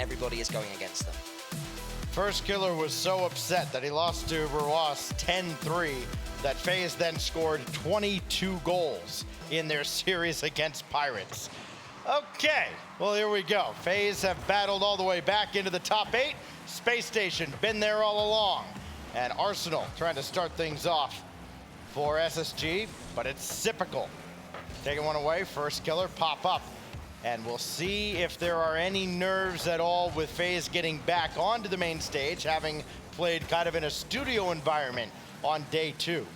everybody is going against them. First Killer was so upset that he lost to Riyadh 10-3 that FaZe then scored 22 goals in their series against Pirates. Okay, well, here we go. FaZe have battled all the way back into the top 8. Spacestation been there all along. And Arsenal trying to start things off for SSG, but it's typical. Taking one away, First Killer pop up. And we'll see if there are any nerves at all with FaZe getting back onto the main stage, having played kind of in a studio environment on day 2.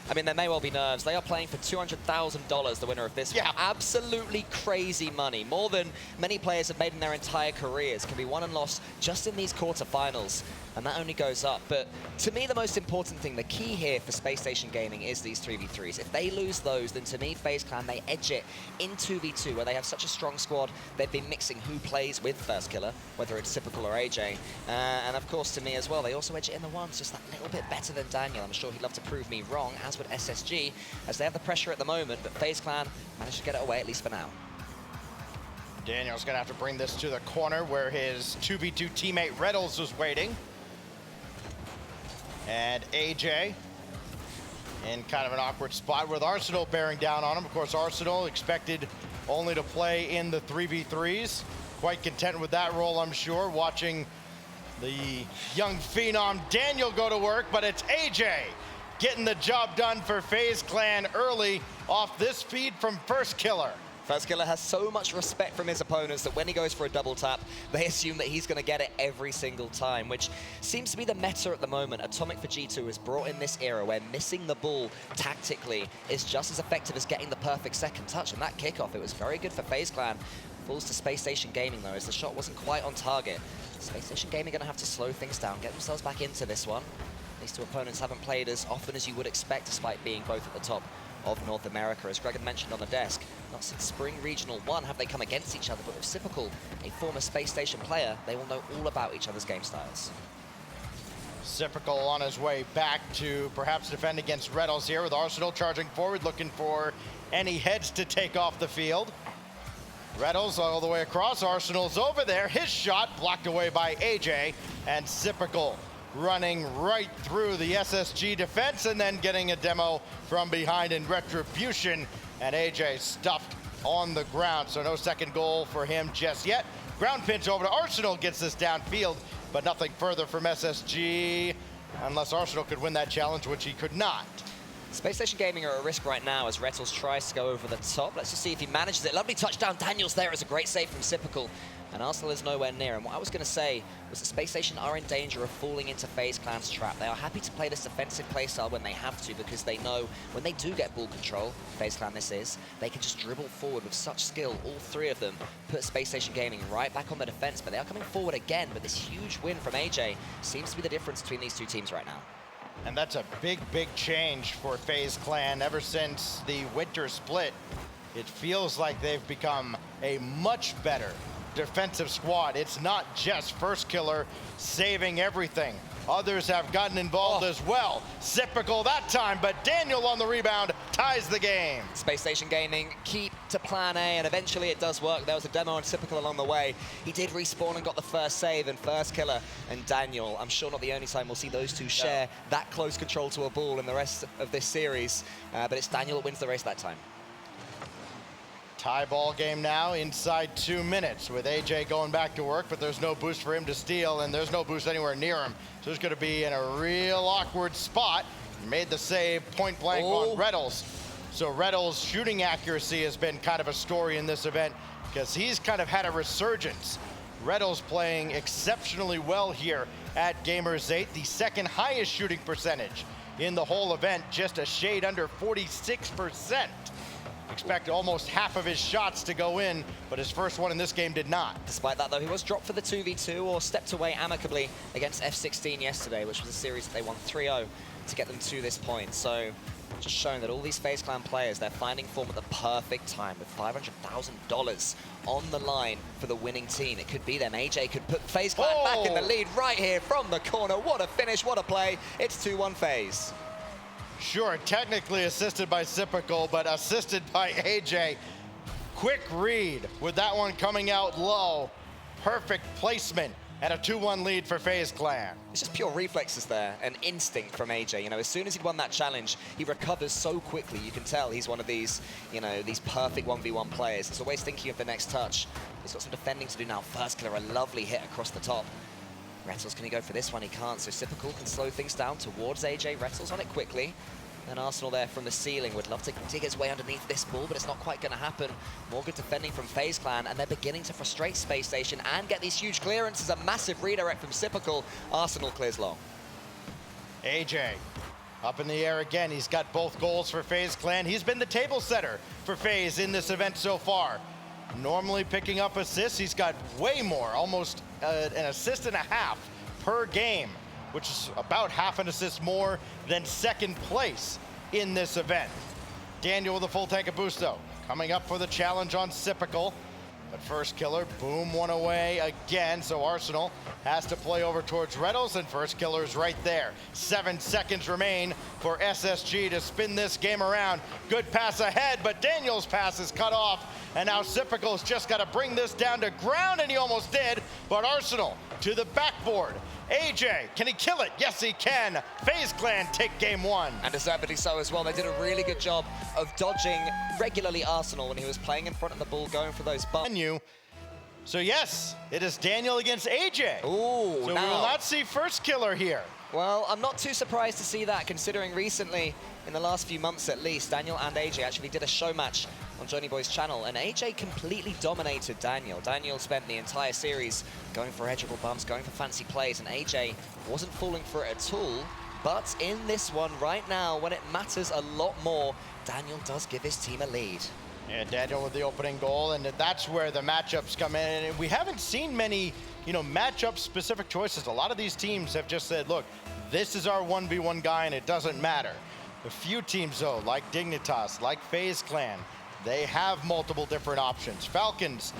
I mean, there may well be nerves. They are playing for $200,000, the winner of this. Yeah. Absolutely crazy money. More than many players have made in their entire careers. Can be won and lost just in these quarterfinals. And that only goes up. But to me, the most important thing, the key here for Spacestation Gaming is these 3v3s. If they lose those, then to me, FaZe Clan, they edge it in 2v2, where they have such a strong squad. They've been mixing who plays with First Killer, whether it's Typical or AJ. And of course, to me as well, they also edge it in the ones, just that little bit better than Daniel. I'm sure he'd love to prove me wrong, as would SSG, as they have the pressure at the moment, but FaZe Clan managed to get it away, at least for now. Daniel's gonna have to bring this to the corner where his 2v2 teammate Reddles was waiting. And AJ in kind of an awkward spot with Arsenal bearing down on him. Of course, Arsenal expected only to play in the 3v3s. Quite content with that role, I'm sure, watching the young phenom Daniel go to work, but it's AJ getting the job done for FaZe Clan early off this feed from First Killer. First Killer has so much respect from his opponents that when he goes for a double tap, they assume that he's going to get it every single time, which seems to be the meta at the moment. Atomic for G2 has brought in this era where missing the ball tactically is just as effective as getting the perfect second touch. And that kickoff, it was very good for FaZe Clan. Falls to Spacestation Gaming, though, as the shot wasn't quite on target. Spacestation Gaming going to have to slow things down, get themselves back into this one. These two opponents haven't played as often as you would expect, despite being both at the top of North America. As Greg had mentioned on the desk, not since Spring Regional 1 have they come against each other, but with Typical, a former Spacestation player, they will know all about each other's game styles. Typical on his way back to perhaps defend against Reddles here, with Arsenal charging forward, looking for any heads to take off the field. Reddles all the way across, Arsenal's over there, his shot blocked away by AJ, and Typical running right through the SSG defense and then getting a demo from behind in retribution, and AJ stuffed on the ground, so no second goal for him just yet. Ground pinch over to Arsenal, gets this downfield, but nothing further from SSG, unless Arsenal could win that challenge, which he could not. Spacestation Gaming are at risk right now as Rettles tries to go over the top. Let's just see if he manages it. Lovely touchdown. Daniel's there. It's a great save from Typical. And Arsenal is nowhere near. And what I was going to say was that Spacestation are in danger of falling into FaZe Clan's trap. They are happy to play this defensive playstyle when they have to, because they know when they do get ball control, FaZe Clan this is, they can just dribble forward with such skill. All three of them put Spacestation Gaming right back on the defense, but they are coming forward again. But this huge win from AJ seems to be the difference between these two teams right now. And that's a big, big change for FaZe Clan. Ever since the winter split, it feels like they've become a much better defensive squad. It's not just First Killer saving everything. Others have gotten involved as well. Typical that time, but Daniel on the rebound ties the game. Spacestation Gaming keep to plan A, and eventually it does work. There was a demo on Typical along the way. He did respawn and got the first save, and First Killer and Daniel, I'm sure not the only time we'll see those two share that close control to a ball in the rest of this series, but it's Daniel that wins the race that time. Tie ball game now inside 2 minutes with AJ going back to work, but there's no boost for him to steal, and there's no boost anywhere near him. So he's going to be in a real awkward spot. Made the save point blank on Reddles. So Reddles' shooting accuracy has been kind of a story in this event, because he's kind of had a resurgence. Reddles playing exceptionally well here at Gamers8, the second highest shooting percentage in the whole event, just a shade under 46%. Expect almost half of his shots to go in, but his first one in this game did not. Despite that, though, he was dropped for the 2v2 or stepped away amicably against F16 yesterday, which was a series that they won 3-0 to get them to this point. So just showing that all these FaZe Clan players, they're finding form at the perfect time with $500,000 on the line for the winning team. It could be them. AJ could put FaZe Clan back in the lead right here from the corner. What a finish, what a play. It's 2-1 FaZe. Sure, technically assisted by Typical, but assisted by AJ. Quick read with that one coming out low. perfect placement, and a 2-1 lead for FaZe Clan. It's just pure reflexes there, and instinct from AJ. You know, as soon as he'd won that challenge, he recovers so quickly. You can tell he's one of these, you know, these perfect 1v1 players. He's always thinking of the next touch. He's got some defending to do now. First killer, a lovely hit across the top. Rettles, can he go for this one? He can't, so Sypical can slow things down towards AJ. Rettles on it quickly. And Arsenal there from the ceiling would love to dig his way underneath this ball, but it's not quite going to happen. More good defending from FaZe Clan, and they're beginning to frustrate Spacestation and get these huge clearances. A massive redirect from Sypical. Arsenal clears long. AJ up in the air again. He's got both goals for FaZe Clan. He's been the table setter for FaZe in this event so far. Normally picking up assists, he's got way more, almost an assist and a half per game, which is about half an assist more than second place in this event. Daniel with a full tank of boost though, coming up for the challenge on Sypical. But first killer, boom, one away again, so Arsenal has to play over towards Rettles, and first killer's right there. 7 seconds remain for SSG to spin this game around. Good pass ahead, but Daniel's pass is cut off, and now Sypical's just got to bring this down to ground, and he almost did, but Arsenal to the backboard. AJ, can he kill it? Yes, he can. FaZe Clan take game 1. And deservedly so as well. They did a really good job of dodging regularly Arsenal when he was playing in front of the ball, going for those bumps. So yes, it is Daniel against AJ. Ooh, so we will not see first killer here. Well, I'm not too surprised to see that, considering recently, in the last few months at least, Daniel and AJ actually did a show match on Johnny Boy's channel, and AJ completely dominated Daniel. Daniel spent the entire series going for edgeable bumps, going for fancy plays, and AJ wasn't falling for it at all. But in this one right now, when it matters a lot more, Daniel does give his team a lead. Yeah, Daniel with the opening goal, and that's where the matchups come in. And we haven't seen many, matchup-specific choices. A lot of these teams have just said, look, this is our 1v1 guy, and it doesn't matter. A few teams, though, like Dignitas, like FaZe Clan, they have multiple different options. Falcons,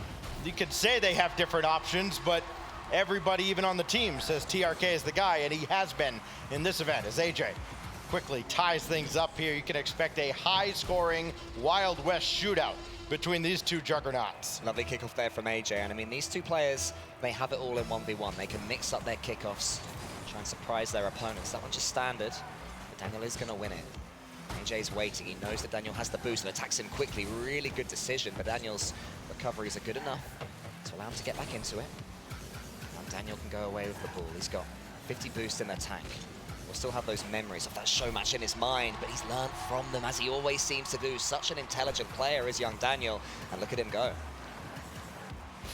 you could say they have different options, but everybody, even on the team, says TRK is the guy, and he has been in this event, as AJ quickly ties things up here. You can expect a high-scoring Wild West shootout between these two juggernauts. Lovely kickoff there from AJ, and I mean, these two players, they have it all in 1v1. They can mix up their kickoffs, try and surprise their opponents. That one's just standard, but Daniel is going to win it. AJ's waiting. He knows that Daniel has the boost and attacks him quickly. Really good decision, but Daniel's recoveries are good enough to allow him to get back into it. And Daniel can go away with the ball. He's got 50 boost in attack. Will still have those memories of that show match in his mind, but he's learned from them, as he always seems to do. Such an intelligent player is young Daniel, and look at him go.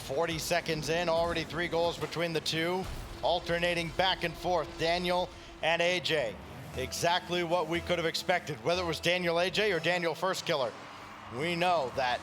40 seconds in, already 3 goals between the two, alternating back and forth, Daniel and AJ. Exactly what we could have expected, whether it was Daniel AJ or Daniel first killer. We know that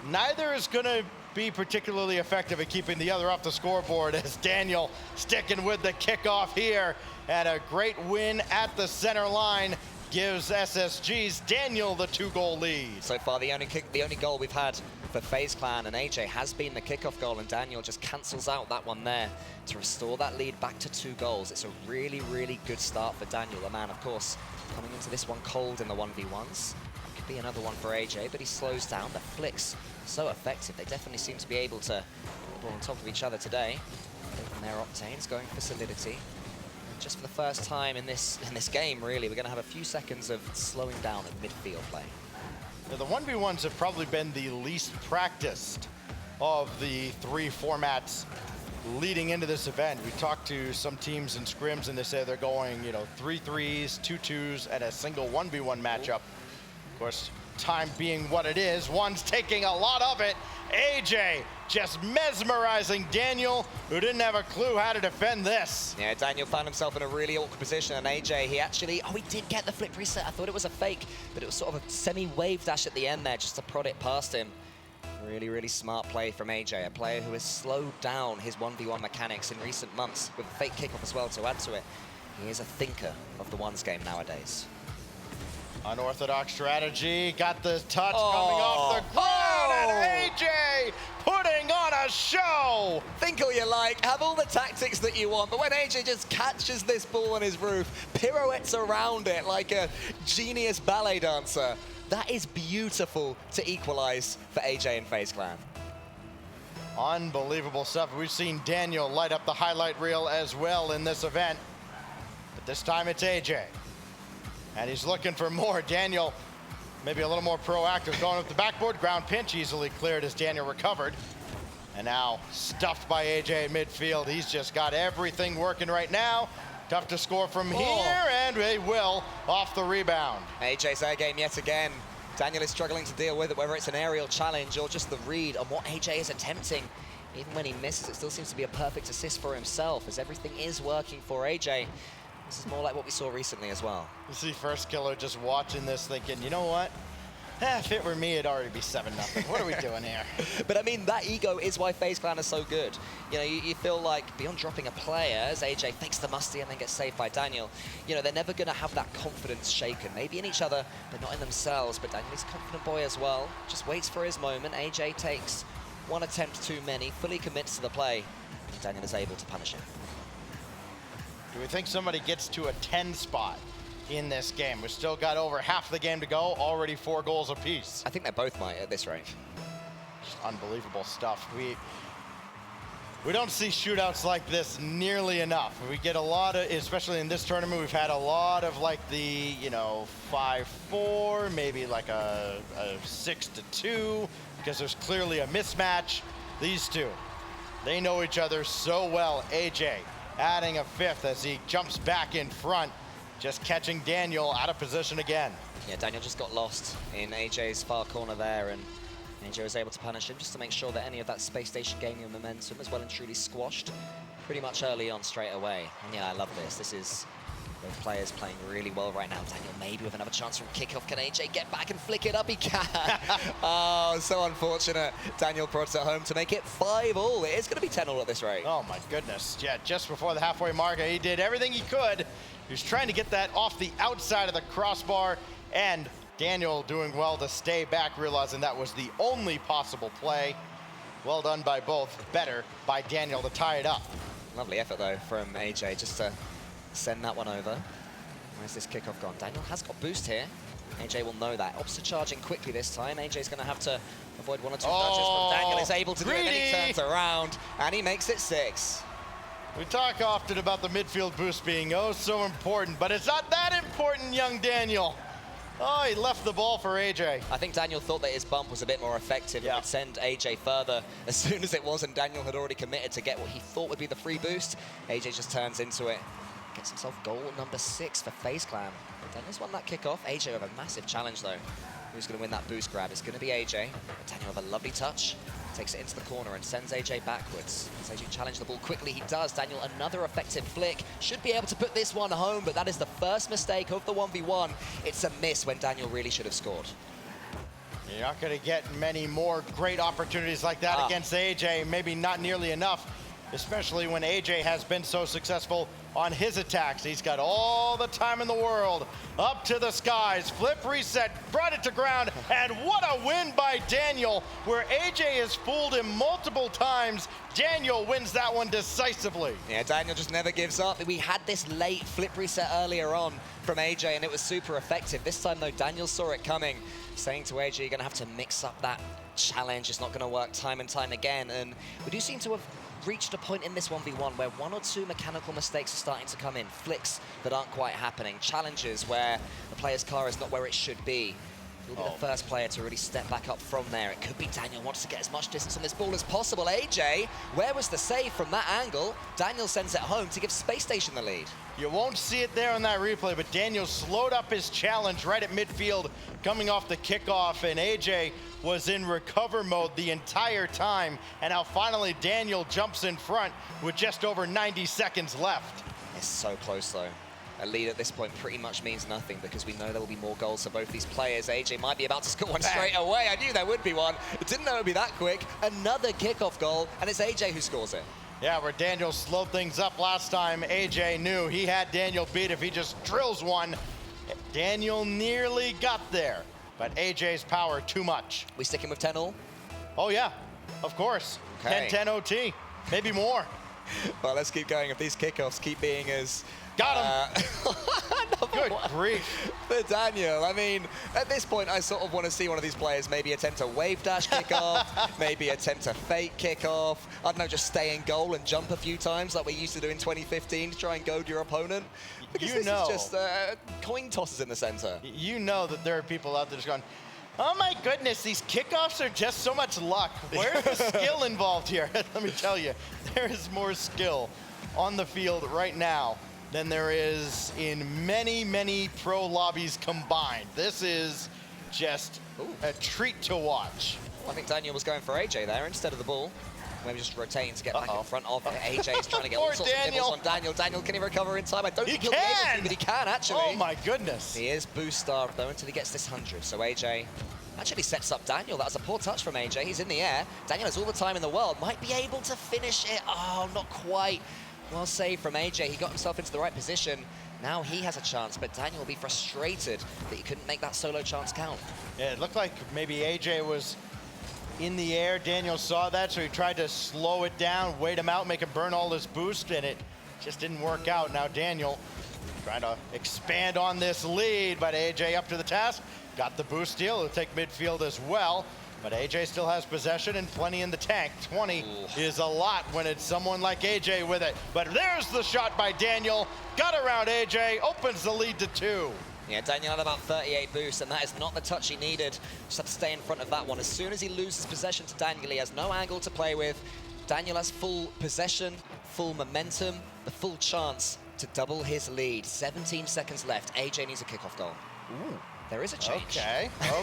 neither is going to be particularly effective at keeping the other off the scoreboard, as Daniel sticking with the kickoff here, and a great win at the center line gives SSG's Daniel the 2-goal lead. So far, the only goal we've had for FaZe Clan and AJ has been the kickoff goal, and Daniel just cancels out that one there to restore that lead back to 2 goals. It's a really, really good start for Daniel, the man, of course, coming into this one cold in the 1v1s. Could be another one for AJ, but he slows down. The flicks so effective. They definitely seem to be able to put the ball on top of each other today. And their Octanes going for solidity. And just for the first time in this game, really, we're going to have a few seconds of slowing down at midfield play. Now, the 1v1s have probably been the least practiced of the 3 formats leading into this event. We talked to some teams in scrims, and they say they're going, 3 3s, 2 2s, and a single 1v1 matchup. Of course, time being what it is, one's taking a lot of it. AJ just mesmerizing Daniel, who didn't have a clue how to defend this. Yeah, Daniel found himself in a really awkward position, and AJ, he did get the flip reset. I thought it was a fake, but it was sort of a semi-wave dash at the end there, just to prod it past him. Really, really smart play from AJ, a player who has slowed down his 1v1 mechanics in recent months, with a fake kickoff as well to add to it. He is a thinker of the ones game nowadays. Unorthodox strategy, got the touch coming off the ground, and AJ putting on a show! Think all you like, have all the tactics that you want, but when AJ just catches this ball on his roof, pirouettes around it like a genius ballet dancer, that is beautiful to equalize for AJ and FaZe Clan. Unbelievable stuff. We've seen Daniel light up the highlight reel as well in this event. But this time it's AJ. And he's looking for more. Daniel, maybe a little more proactive, going up the backboard. Ground pinch easily cleared as Daniel recovered. And now stuffed by AJ at midfield. He's just got everything working right now. Tough to score from here, and they will off the rebound. AJ's air game yet again. Daniel is struggling to deal with it, whether it's an aerial challenge or just the read on what AJ is attempting. Even when he misses, it still seems to be a perfect assist for himself, as everything is working for AJ. This is more like what we saw recently as well. You see First Killer just watching this thinking, you know what? If it were me, it'd already be 7-0. What are we doing here? But I mean, that ego is why FaZe Clan is so good. You know, you feel like beyond dropping a player, as AJ fakes the musty and then gets saved by Daniel, you know, they're never going to have that confidence shaken. Maybe in each other, but not in themselves. But Daniel is a confident boy as well. Just waits for his moment. AJ takes one attempt too many, fully commits to the play, and Daniel is able to punish him. Do we think somebody gets to a 10 spot in this game? We've still got over half the game to go, already 4 goals apiece. I think they both might at this rate. Just unbelievable stuff. We don't see shootouts like this nearly enough. We get a lot of, especially in this tournament, we've had a lot of like the, you know, 5-4, maybe like a 6-2, because there's clearly a mismatch. These two, they know each other so well. AJ adding a 5th as he jumps back in front, just catching Daniel out of position again. Yeah, Daniel just got lost in AJ's far corner there, and AJ was able to punish him just to make sure that any of that Space Station gaming momentum is well and truly squashed pretty much early on straight away. And yeah, I love this. This is both players playing really well right now. Daniel maybe with another chance from kickoff. Can AJ get back and flick it up? He can. Oh, so unfortunate. Daniel prods it home to make it 5-all. It is going to be 10-all at this rate. Oh my goodness. Yeah, just before the halfway mark, he did everything he could. He was trying to get that off the outside of the crossbar, and Daniel doing well to stay back, realizing that was the only possible play. Well done by both. Better by Daniel to tie it up. Lovely effort, though, from AJ just to send that one over. Where's this kickoff gone? Daniel has got boost here. AJ will know that. Opposite charging quickly this time. AJ's going to have to avoid 1 or 2 nudges, but Daniel is able to do it, and he turns around, and he makes it 6. We talk often about the midfield boost being oh so important, but it's not that important, young Daniel. Oh, he left the ball for AJ. I think Daniel thought that his bump was a bit more effective and would send AJ further as soon as it was, and Daniel had already committed to get what he thought would be the free boost. AJ just turns into it. Gets himself goal number 6 for FaZe Clan. Daniel's won that kickoff. AJ with a massive challenge, though. Who's going to win that boost grab? It's going to be AJ. Daniel with a lovely touch. Takes it into the corner and sends AJ backwards. As AJ challenge the ball quickly, he does. Daniel, another effective flick. Should be able to put this one home, but that is the first mistake of the 1v1. It's a miss when Daniel really should have scored. You're not going to get many more great opportunities like that against AJ. Maybe not nearly enough, especially when AJ has been so successful on his attacks. He's got all the time in the world. Up to the skies, flip reset, brought it to ground, and what a win by Daniel, where AJ has fooled him multiple times. Daniel wins that one decisively. Yeah, Daniel just never gives up. We had this late flip reset earlier on from AJ, and it was super effective. This time, though, Daniel saw it coming, saying to AJ, you're going to have to mix up that challenge. It's not going to work time and time again. And we do seem to have reached a point in this 1v1 where 1 or 2 mechanical mistakes are starting to come in. Flicks that aren't quite happening. Challenges where the player's car is not where it should be. He'll be the first player to really step back up from there. It could be Daniel wants to get as much distance on this ball as possible. AJ, where was the save from that angle? Daniel sends it home to give Space Station the lead. You won't see it there on that replay, but Daniel slowed up his challenge right at midfield coming off the kickoff, and AJ was in recover mode the entire time. And now finally Daniel jumps in front with just over 90 seconds left. It's so close, though. A lead at this point pretty much means nothing because we know there will be more goals for both these players. AJ might be about to score one straight away. I knew there would be one. I didn't know it would be that quick. Another kickoff goal, and it's AJ who scores it. Yeah, where Daniel slowed things up last time, AJ knew he had Daniel beat if he just drills one. Daniel nearly got there, but AJ's power too much. We sticking with 10-all? Oh yeah, of course. Okay. 10-10 OT, maybe more. Well, let's keep going. If these kickoffs keep being as... Got him! Good grief. For Daniel, I mean, at this point, I sort of want to see one of these players maybe attempt a wave dash kickoff, maybe attempt a fake kickoff. I don't know, just stay in goal and jump a few times like we used to do in 2015 to try and goad your opponent. Because this is just coin tosses in the center. You know that there are people out there just going, oh my goodness, these kickoffs are just so much luck. Where's the skill involved here? Let me tell you, there is more skill on the field right now than there is in many, many pro lobbies combined. This is just a treat to watch. I think Daniel was going for AJ there instead of the ball. Maybe just rotating to get back in front of AJ. Is trying to get all sorts of nibbles on Daniel. Daniel, can he recover in time? I don't think he'll be able to, but he can actually. Oh my goodness. He is boost starved though until he gets this 100. So AJ actually sets up Daniel. That was a poor touch from AJ. He's in the air. Daniel has all the time in the world. Might be able to finish it. Oh, not quite. Well saved from AJ. He got himself into the right position. Now he has a chance, but Daniel will be frustrated that he couldn't make that solo chance count. Yeah, it looked like maybe AJ was in the air. Daniel saw that, so he tried to slow it down, wait him out, make him burn all his boost, and it just didn't work out. Now Daniel trying to expand on this lead, but AJ up to the task. Got the boost steal. He'll take midfield as well. But AJ still has possession and plenty in the tank. 20 is a lot when it's someone like AJ with it. But there's the shot by Daniel. Got around AJ, opens the lead to 2. Yeah, Daniel had about 38 boosts, and that is not the touch he needed. Just had to stay in front of that one. As soon as he loses possession to Daniel, he has no angle to play with. Daniel has full possession, full momentum, the full chance to double his lead. 17 seconds left. AJ needs a kickoff goal. Ooh. There is a change.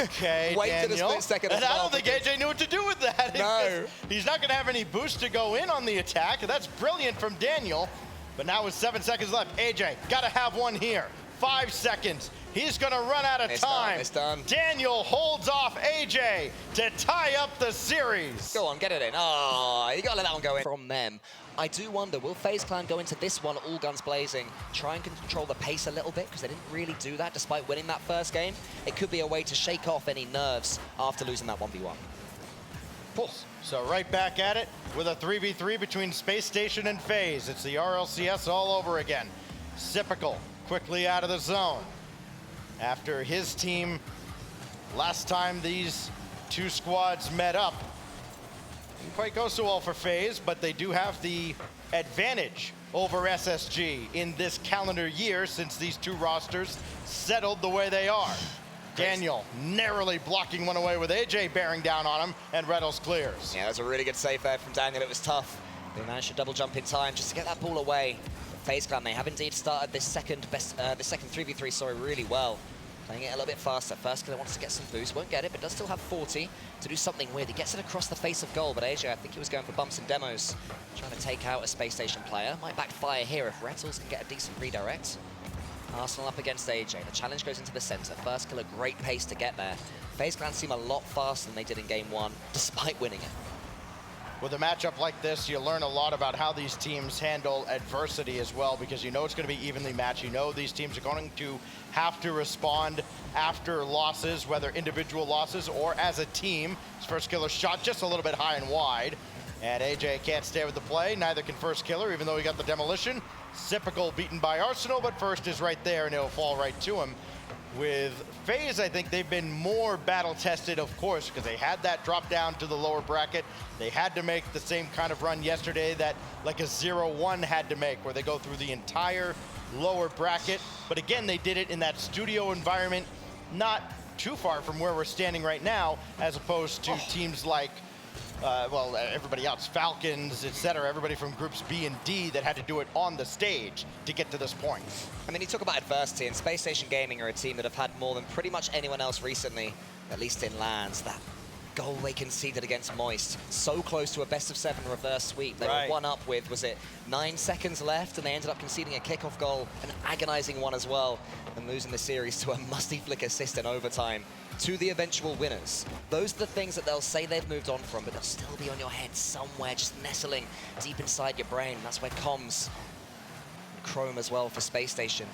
Okay, Waited Daniel. a split second as And well. I don't think AJ knew what to do with that. No. He's not going to have any boost to go in on the attack. That's brilliant from Daniel. But now with 7 seconds left, AJ, got to have one here. 5 seconds. He's going to run out of time. It's done. Daniel holds off AJ to tie up the series. Go on, get it in. Oh, you got to let that one go in from them. I do wonder, will FaZe Clan go into this one all guns blazing, try and control the pace a little bit, because they didn't really do that despite winning that first game? It could be a way to shake off any nerves after losing that 1v1. Pulse. So right back at it with a 3v3 between Spacestation and FaZe. It's the RLCS all over again. Sypical quickly out of the zone. After his team, last time these two squads met up, didn't quite go so well for FaZe, but they do have the advantage over SSG in this calendar year since these two rosters settled the way they are. Daniel narrowly blocking one away with AJ bearing down on him, and Reynolds clears. Yeah, that was a really good save there from Daniel. It was tough. They managed to double jump in time just to get that ball away. FaZe Clan, they have indeed started this second 3v3, really well. Playing it a little bit faster. First killer wants to get some boost, won't get it, but does still have 40 to do something weird. He gets it across the face of goal, but AJ, I think he was going for bumps and demos, trying to take out a Space Station player. Might backfire here if Rettles can get a decent redirect. Arsenal up against AJ. The challenge goes into the center. First killer, great pace to get there. FaZe Clan seem a lot faster than they did in game 1, despite winning it. With a matchup like this, you learn a lot about how these teams handle adversity as well, because you know it's going to be evenly matched. You know these teams are going to have to respond after losses, whether individual losses or as a team. His first killer shot just a little bit high and wide, and AJ can't stay with the play. Neither can first killer, even though he got the demolition. Sypical beaten by Arsenal, but first is right there, and it'll fall right to him. With FaZe, I think they've been more battle-tested, of course, because they had that drop down to the lower bracket. They had to make the same kind of run yesterday that like a 0-1 had to make, where they go through the entire lower bracket. But again, they did it in that studio environment, not too far from where we're standing right now, as opposed to teams like well, everybody else, Falcons, etc., everybody from groups B and D that had to do it on the stage to get to this point. I mean, you talk about adversity, and Space Station Gaming are a team that have had more than pretty much anyone else recently, at least in LANs. That goal they conceded against Moist, so close to a best-of-7 reverse sweep. They were one up with, was it 9 seconds left, and they ended up conceding a kickoff goal, an agonizing one as well, and losing the series to a musty flick assist in overtime to the eventual winners. Those are the things that they'll say they've moved on from, but they'll still be on your head somewhere, just nestling deep inside your brain. That's where comms and Chrome as well for Space Station.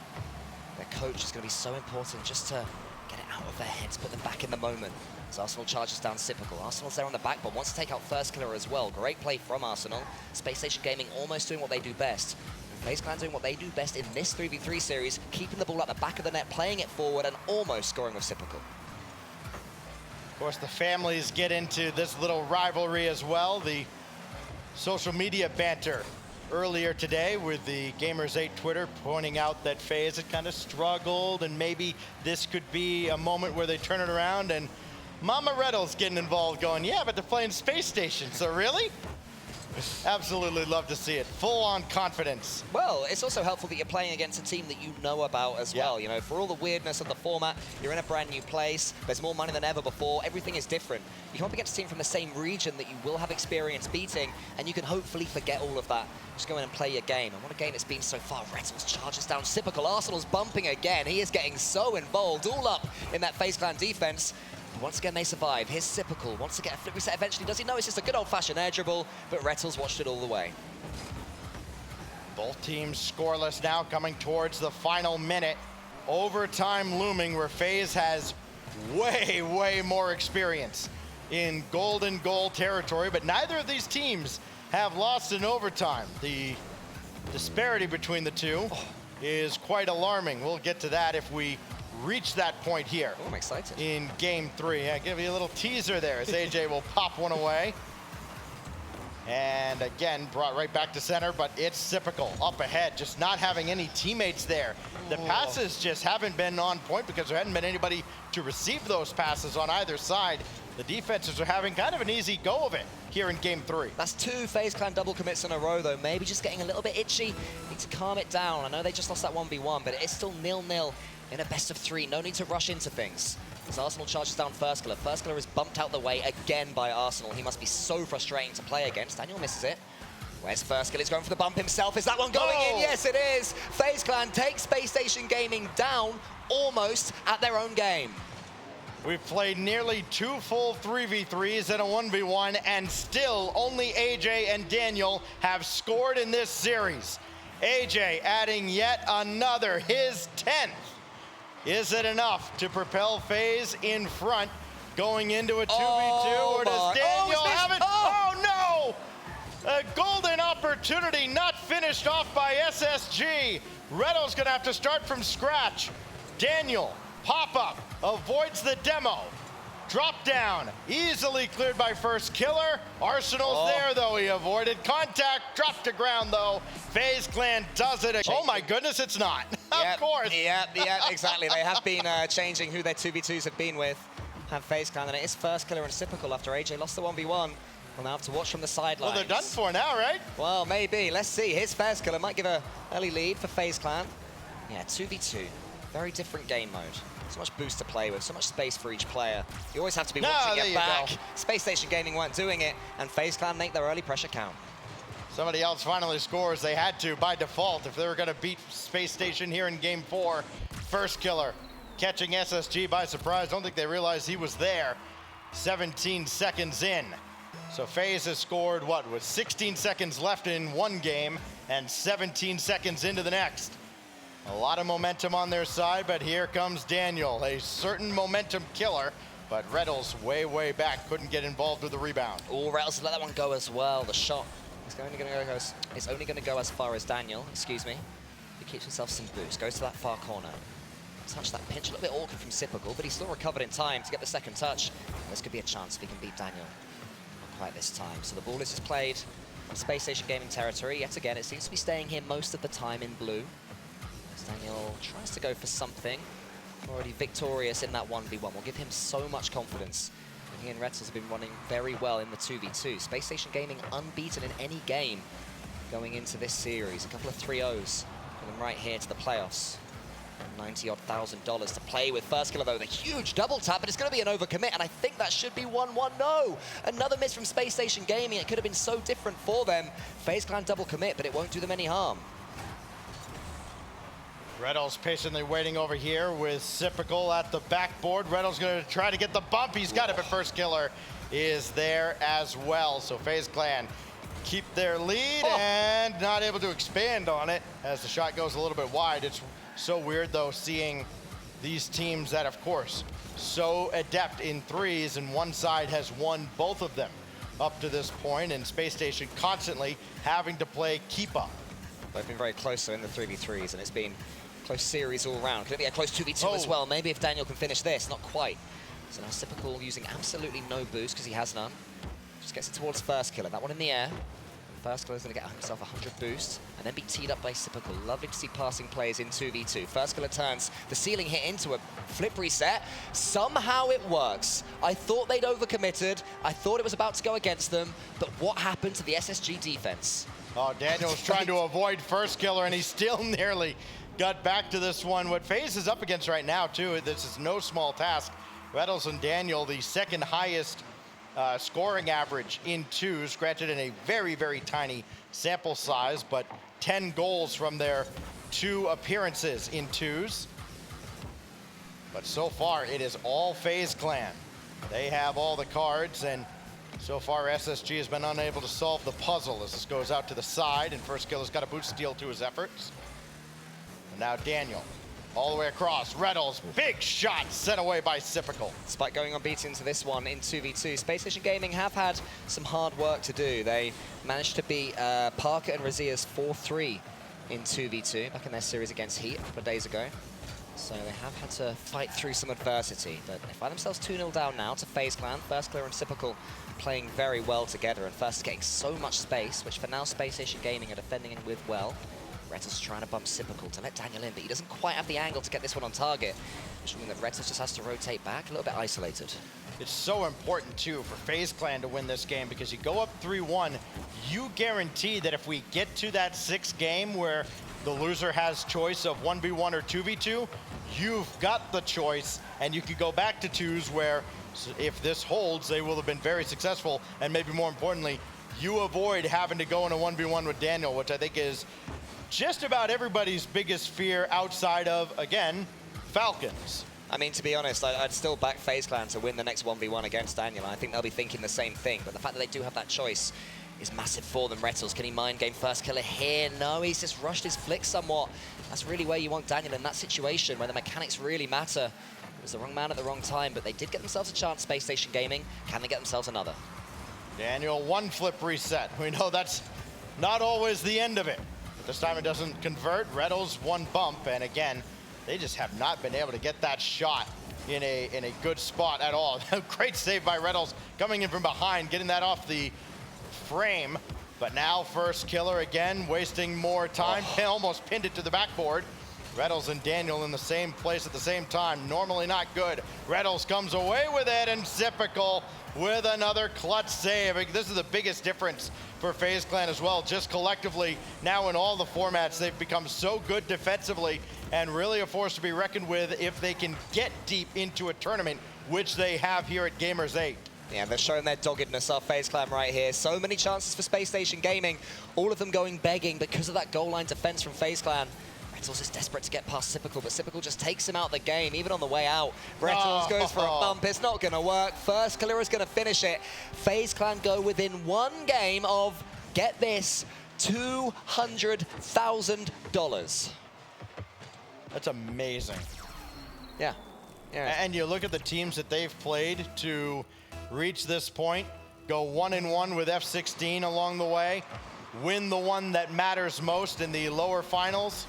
Their coach is going to be so important just to Get it out of their heads, put them back in the moment. As Arsenal charges down Sypical. Arsenal's there on the back, but wants to take out First Killer as well. Great play from Arsenal. Spacestation Gaming almost doing what they do best. FaZe Clan doing what they do best in this 3v3 series, keeping the ball at the back of the net, playing it forward, and almost scoring with Sypical. Of course, the families get into this little rivalry as well. The social media banter earlier today with the Gamers8 Twitter pointing out that FaZe had kind of struggled and maybe this could be a moment where they turn it around, and Mama Reddle's getting involved going, yeah, but they're playing Spacestation, so really? Absolutely love to see it. Full on confidence. Well, it's also helpful that you're playing against a team that you know about as well. You know, for all the weirdness of the format, you're in a brand new place. There's more money than ever before. Everything is different. You come up against a team from the same region that you will have experience beating, and you can hopefully forget all of that. Just go in and play your game. And what a game it's been so far. Rettles charges down Sypical. Arsenal's bumping again. He is getting so involved, all up in that FaZe Clan defense. Once again, they survive. Here's Sypical. Wants to get a flip reset eventually. Does he? No, it's just a good old-fashioned air dribble, but Rettles watched it all the way. Both teams scoreless now, coming towards the final minute. Overtime looming, where FaZe has way more experience in golden goal territory, but neither of these teams have lost in overtime. The disparity between the two is quite alarming. We'll get to that if we reach that point here. Oh, I'm excited. In game 3. I give you a little teaser there as AJ will pop one away. And again, brought right back to center, but it's Sypical up ahead, just not having any teammates there. The passes just haven't been on point because there hadn't been anybody to receive those passes on either side. The defenses are having kind of an easy go of it here in game 3. That's 2 FaZe Clan double commits in a row, though. Maybe just getting a little bit itchy. Need to calm it down. I know they just lost that 1v1, but it's still 0-0 in a best of 3. No need to rush into things. As Arsenal charges down First Killer. First Killer is bumped out the way again by Arsenal. He must be so frustrating to play against. Daniel misses it. Where's First Killer? He's going for the bump himself. Is that one going in? Yes, it is. FaZe Clan takes Spacestation Gaming down almost at their own game. We've played nearly 2 full 3v3s and a 1v1, and still only AJ and Daniel have scored in this series. AJ adding yet another, his 10th. Is it enough to propel FaZe in front going into a 2v2, or does Daniel have it? Oh no! A golden opportunity not finished off by SSG. Redo's gonna have to start from scratch. Daniel, pop up, avoids the demo. Drop down, easily cleared by First Killer. Arsenal's there though, he avoided contact, dropped to ground though. FaZe Clan does it. Oh my goodness, it's not. Of course. Yeah, exactly. They have been changing who their 2v2s have been with. Have FaZe Clan, and it is First Killer and Sypical after AJ lost the 1v1. We'll now have to watch from the sidelines. Well, they're done for now, right? Well, maybe. Let's see. Here's First Killer. Might give an early lead for FaZe Clan. Yeah, 2v2. Very different game mode. So much boost to play with, so much space for each player. You always have to be watching it back. Spacestation Gaming weren't doing it, and FaZe Clan make their early pressure count. Somebody else finally scores. They had to by default if they were going to beat Spacestation here in game 4. First Killer catching SSG by surprise. Don't think they realized he was there. 17 seconds in. So FaZe has scored, what, with 16 seconds left in one game and 17 seconds into the next. A lot of momentum on their side, but here comes Daniel, a certain momentum killer, but Rettles way back, couldn't get involved with the rebound. Oh, Rettles let that one go as well. The shot is only going to go as far as Daniel, excuse me. He keeps himself some boost, goes to that far corner. Touch that pinch, a little bit awkward from Sypical, but he still recovered in time to get the second touch. This could be a chance if he can beat Daniel. Not quite this time. So the ball is just played on Spacestation Gaming territory. Yet again, it seems to be staying here most of the time in blue. Daniel tries to go for something. Already victorious in that 1v1. Will give him so much confidence. And he and Rettles have been running very well in the 2v2. Spacestation Gaming unbeaten in any game going into this series. A couple of 3-0s for them right here to the playoffs. $90,000 to play with. First Killer though, the huge double tap, but it's going to be an overcommit, and I think that should be 1-1. No! Another miss from Spacestation Gaming. It could have been so different for them. FaZe Clan double commit, but it won't do them any harm. Rettles patiently waiting over here with Sypical at the backboard. Rettles going to try to get the bump. He's got it, but First Killer is there as well. So FaZe Clan keep their lead and not able to expand on it as the shot goes a little bit wide. It's so weird though seeing these teams that, of course, so adept in threes, and one side has won both of them up to this point, and Spacestation constantly having to play keep up. They've been very close in the 3v3s, and it's been close series all round. Could it be a close 2v2 as well? Maybe if Daniel can finish this, not quite. So now Sypical using absolutely no boost because he has none. Just gets it towards First Killer. That one in the air. First Killer's going to get himself 100 boost and then be teed up by Sypical. Lovely to see passing plays in 2v2. First Killer turns the ceiling hit into a flip reset. Somehow it works. I thought they'd overcommitted. I thought it was about to go against them. But what happened to the SSG defense? Oh, Daniel's trying to avoid First Killer, and he still nearly got back to this one. What FaZe is up against right now, too, this is no small task. Rettles and Daniel, the second highest scoring average in twos, granted in a very, very tiny sample size, but 10 goals from their 2 appearances in twos. But so far, it is all FaZe Clan. They have all the cards, and so far, SSG has been unable to solve the puzzle as this goes out to the side, and First Killer's got a boot steal to his efforts. And now Daniel, all the way across. Rettles, big shot sent away by Sypical. Despite going unbeaten into this one in 2v2, Spacestation Gaming have had some hard work to do. They managed to beat Parker and Razia's 4-3 in 2v2 back in their series against Heat a couple of days ago. So they have had to fight through some adversity, but they find themselves 2-0 down now to FaZe Clan. First Killer and Sypical playing very well together, and First is getting so much space, which for now Spacestation Gaming are defending with well. Rettles trying to bump Sypical to let Daniel in, but he doesn't quite have the angle to get this one on target, which means that Rettles just has to rotate back, a little bit isolated. It's so important, too, for FaZe Clan to win this game, because you go up 3-1, you guarantee that if we get to that 6th game where the loser has choice of 1v1 or 2v2, you've got the choice, and you could go back to 2s where, if this holds, they will have been very successful, and maybe more importantly, you avoid having to go in a 1v1 with Daniel, which I think is just about everybody's biggest fear outside of, again, Falcons. I mean, to be honest, I'd still back FaZe Clan to win the next 1v1 against Daniel. I think they'll be thinking the same thing, but the fact that they do have that choice is massive for them. Rettles, can he mind game First Killer here? No, he's just rushed his flick somewhat. That's really where you want Daniel in that situation, where the mechanics really matter. It was the wrong man at the wrong time, but they did get themselves a chance, Spacestation Gaming. Can they get themselves another? Daniel, 1 flip reset. We know that's not always the end of it. But this time it doesn't convert. Rettles, 1 bump, and again, they just have not been able to get that shot in a good spot at all. Great save by Rettles, coming in from behind, getting that off the frame. But now First Killer again, wasting more time. Almost pinned it to the backboard. Rettles and Daniel in the same place at the same time. Normally not good. Rettles comes away with it, and Sypical with another clutch save. This is the biggest difference for FaZe Clan as well. Just collectively, now in all the formats, they've become so good defensively and really a force to be reckoned with if they can get deep into a tournament, which they have here at Gamers8. Yeah, they're showing their doggedness, our FaZe Clan right here. So many chances for Spacestation Gaming, all of them going begging because of that goal line defense from FaZe Clan. Rettles is desperate to get past Sypical, but Sypical just takes him out of the game, even on the way out. Rettles goes for a bump. It's not going to work. First Killer is going to finish it. FaZe Clan go within 1 game of, get this, $200,000. That's amazing. Yeah. And you look at the teams that they've played to reach this point, go 1-1 with F16 along the way, win the one that matters most in the lower finals,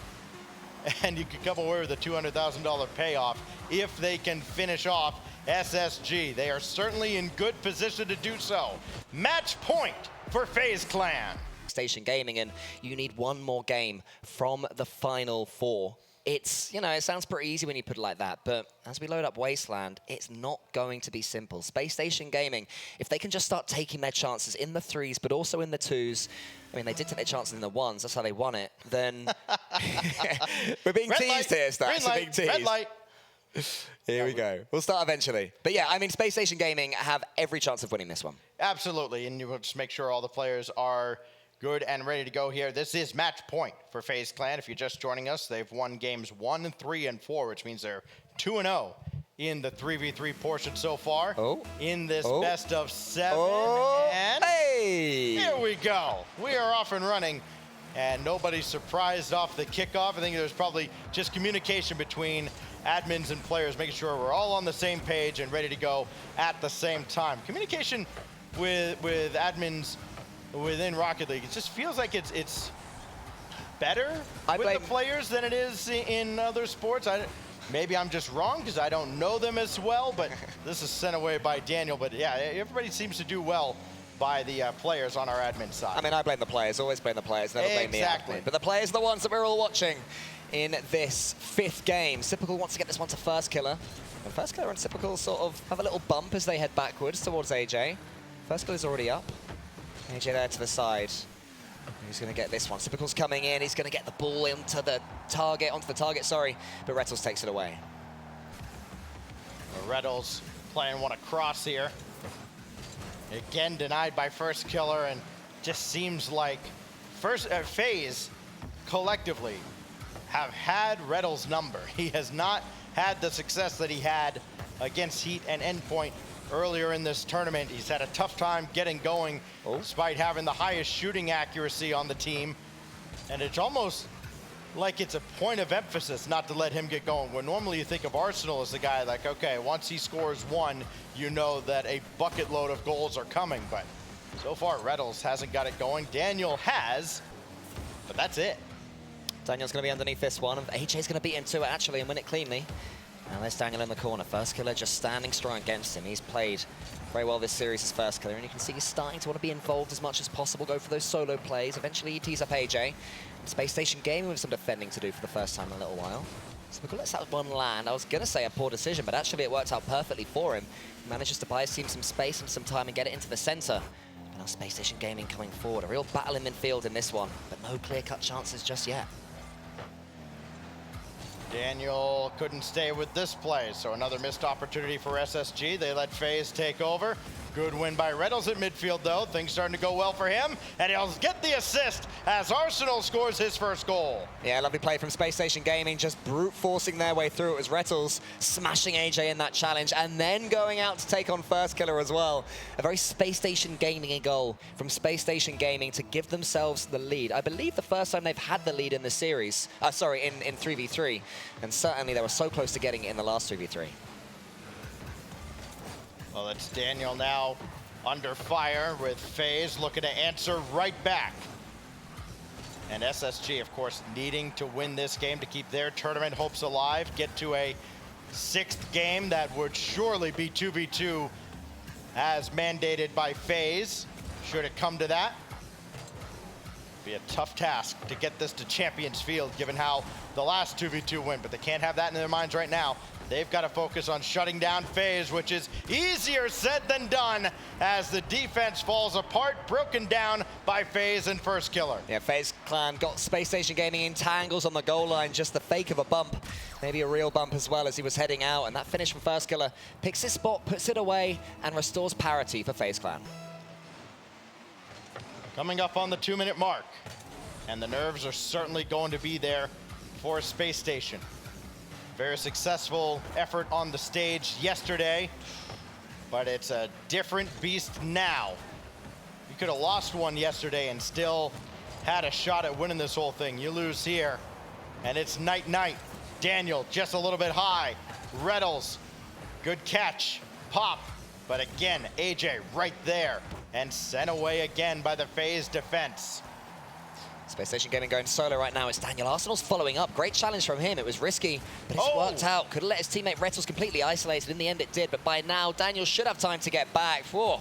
and you could come away with a $200,000 payoff if they can finish off SSG. They are certainly in good position to do so. Match point for FaZe Clan. Station Gaming, and you need 1 more game from the final 4. It's, you know, it sounds pretty easy when you put it like that, but as we load up Wasteland, it's not going to be simple. Spacestation Gaming, if they can just start taking their chances in the 3s, but also in the 2s, I mean, they did take their chances in the 1s, that's how they won it, then we're being teased here, Stacks. We're being teased. Red light. Here we go. We'll start eventually. But yeah, I mean, Spacestation Gaming have every chance of winning this one. Absolutely, and you will just make sure all the players are good and ready to go here. This is match point for FaZe Clan. If you're just joining us, they've won games 1, 3, and 4, which means they're 2-0 in the 3v3 portion so far. In this best of 7. And hey! here we go. We are off and running. and nobody's surprised off the kickoff. I think there's probably just communication between admins and players, making sure we're all on the same page and ready to go at the same time. Communication with admins within Rocket League, it just feels like it's better with the players than it is in other sports. Maybe I'm just wrong because I don't know them as well, but this is sent away by Daniel. But yeah, everybody seems to do well by the players on our admin side. I mean, I blame the players, always blame the players, never blame the admin. But the players are the ones that we're all watching in this 5th game. Sypical wants to get this one to First Killer. And First Killer and Sypical sort of have a little bump as they head backwards towards AJ. First Killer's already up. AJ there to the side. Who's going to get this one? Sypical's coming in. He's going to get the ball onto the target, sorry. But Rettles takes it away. Rettles playing one across here. Again, denied by First Killer, and just seems like FaZe collectively have had Rettles' number. He has not had the success that he had against Heat and Endpoint earlier in this tournament. He's had a tough time getting going despite having the highest shooting accuracy on the team. And it's almost like it's a point of emphasis not to let him get going. When normally you think of Arsenal as the guy like, okay, once he scores one, you know that a bucket load of goals are coming. But so far, Rettles hasn't got it going. Daniel has, but that's it. Daniel's going to be underneath this one. AJ's going to beat into it, actually, and win it cleanly. And there's Daniel in the corner. First Killer just standing strong against him. He's played very well this series as First Killer, and you can see he's starting to want to be involved as much as possible, go for those solo plays. Eventually he tees up AJ. Spacestation Gaming with some defending to do for the first time in a little while. So Sypical lets that one land. I was going to say a poor decision, but actually it worked out perfectly for him. He manages to buy his team some space and some time and get it into the center. And now Spacestation Gaming coming forward. A real battle in midfield in this one, but no clear-cut chances just yet. Daniel couldn't stay with this play, so another missed opportunity for SSG. They let FaZe take over. Good win by Rettles at midfield, though. Things starting to go well for him, and he'll get the assist as Arsenal scores his first goal. Yeah, lovely play from Spacestation Gaming, just brute forcing their way through. It was Rettles smashing AJ in that challenge, and then going out to take on First Killer as well. A very Spacestation Gaming goal from Spacestation Gaming to give themselves the lead. I believe the first time they've had the lead in the series, in 3v3, and certainly they were so close to getting it in the last 3v3. Well, it's Daniel now under fire with FaZe looking to answer right back. And SSG, of course, needing to win this game to keep their tournament hopes alive, get to a 6th game that would surely be 2v2 as mandated by FaZe, should it come to that. Be a tough task to get this to Champions Field given how the last 2v2 went, but they can't have that in their minds right now. They've got to focus on shutting down FaZe, which is easier said than done as the defense falls apart, broken down by FaZe and First Killer. Yeah, FaZe Clan got Spacestation Gaming in tangles on the goal line, just the fake of a bump, maybe a real bump as well as he was heading out, and that finish from First Killer picks his spot, puts it away, and restores parity for FaZe Clan. Coming up on the 2-minute mark, and the nerves are certainly going to be there for Space Station. Very successful effort on the stage yesterday, but it's a different beast now. You could have lost one yesterday and still had a shot at winning this whole thing. You lose here, and it's night-night. Daniel just a little bit high. Rettles, good catch, pop, but again, AJ right there, and sent away again by the FaZe defense. Spacestation Gaming going solo right now. It's Daniel. Arsenal's following up. Great challenge from him. It was risky, but it's worked out. Could have let his teammate Rettles completely isolated. In the end, it did, but by now, Daniel should have time to get back. Whoa.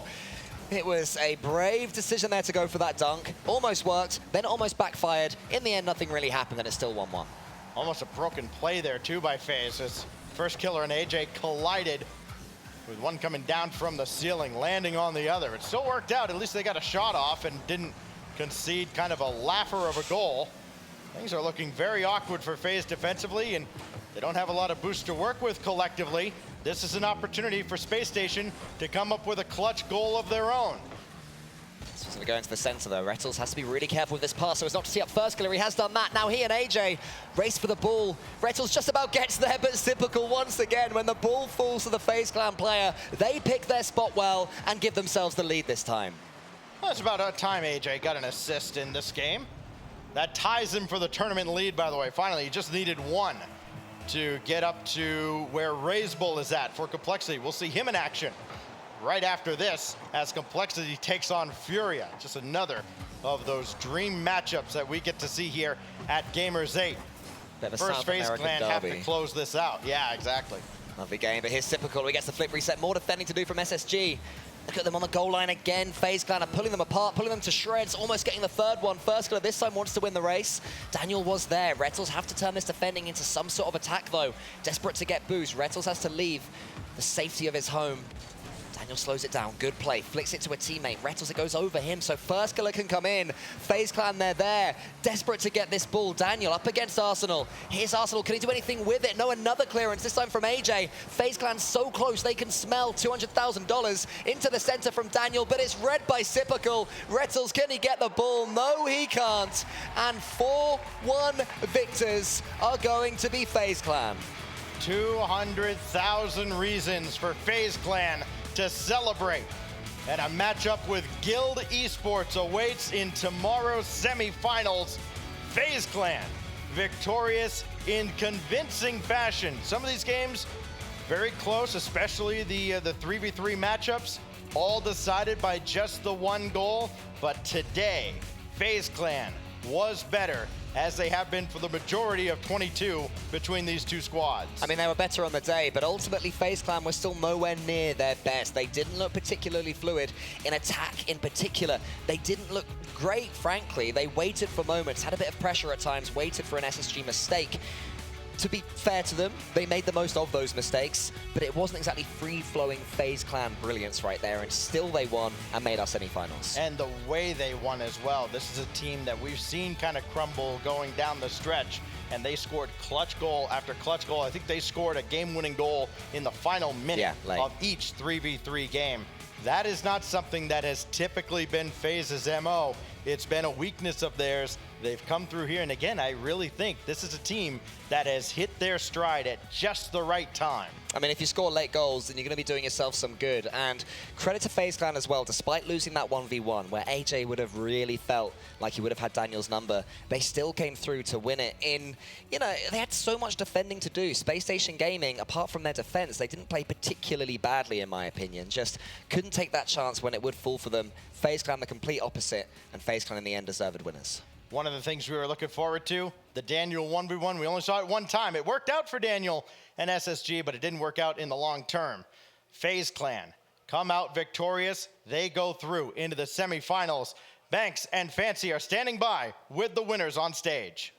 It was a brave decision there to go for that dunk. Almost worked, then almost backfired. In the end, nothing really happened, and it's still 1-1. Almost a broken play there, too, by FaZe as First Killer and AJ collided with one coming down from the ceiling, landing on the other. It still worked out. At least they got a shot off and didn't concede kind of a laugher of a goal. Things are looking very awkward for FaZe defensively, and they don't have a lot of boost to work with collectively. This is an opportunity for Space Station to come up with a clutch goal of their own. This is going to go into the center, though. Rettles has to be really careful with this pass so as not to see up First Killer. He has done that. Now he and AJ race for the ball. Rettles just about gets there, but Sypical once again, when the ball falls to the FaZe Clan player, they pick their spot well and give themselves the lead this time. Well, it's about time AJ got an assist in this game. That ties him for the tournament lead, by the way. Finally, he just needed one to get up to where rlesports is at for Complexity. We'll see him in action right after this as Complexity takes on Furia. Just another of those dream matchups that we get to see here at Gamers8. First FaZe Clan have to close this out. Yeah, exactly. Lovely game, but here's Typical. He gets the flip reset. More defending to do from SSG. Look at them on the goal line again. FaZe Clan are pulling them apart, pulling them to shreds, almost getting the third one. First Killer this time wants to win the race. Daniel was there. Retals have to turn this defending into some sort of attack, though. Desperate to get boost. Retals has to leave the safety of his home. Daniel slows it down. Good play. Flicks it to a teammate. Retals, it goes over him, so First Killer can come in. FaZe Clan, they're there. Desperate to get this ball. Daniel up against Arsenal. Here's Arsenal. Can he do anything with it? No, another clearance, this time from AJ. FaZe Clan so close, they can smell $200,000 into the center from Daniel, but it's read by Typical. Retals, can he get the ball? No, he can't. And 4-1 victors are going to be FaZe Clan. 200,000 reasons for FaZe Clan to celebrate. And a matchup with Guild Esports awaits in tomorrow's semifinals. FaZe Clan victorious in convincing fashion. Some of these games very close, especially the 3v3 matchups, all decided by just the one goal. But today, FaZe Clan was better, as they have been for the majority of 22 between these two squads. I mean, they were better on the day, but ultimately FaZe Clan was still nowhere near their best. They didn't look particularly fluid in attack in particular. They didn't look great, frankly. They waited for moments, had a bit of pressure at times, waited for an SSG mistake. To be fair to them, they made the most of those mistakes, but it wasn't exactly free-flowing FaZe Clan brilliance right there, and still they won and made our semifinals. And the way they won as well. This is a team that we've seen kind of crumble going down the stretch, and they scored clutch goal after clutch goal. I think they scored a game-winning goal in the final minute of each 3v3 game. That is not something that has typically been FaZe's MO. It's been a weakness of theirs. They've come through here, and again, I really think this is a team that has hit their stride at just the right time. I mean, if you score late goals, then you're going to be doing yourself some good. And credit to FaZe Clan as well, despite losing that 1v1, where AJ would have really felt like he would have had Daniel's number, they still came through to win it in, you know, they had so much defending to do. Spacestation Gaming, apart from their defense, they didn't play particularly badly, in my opinion. Just couldn't take that chance when it would fall for them. FaZe Clan the complete opposite, and FaZe Clan in the end deserved winners. One of the things we were looking forward to, the Daniel 1v1. We only saw it one time. It worked out for Daniel and SSG, but it didn't work out in the long term. FaZe Clan come out victorious. They go through into the semifinals. Banks and Fancy are standing by with the winners on stage.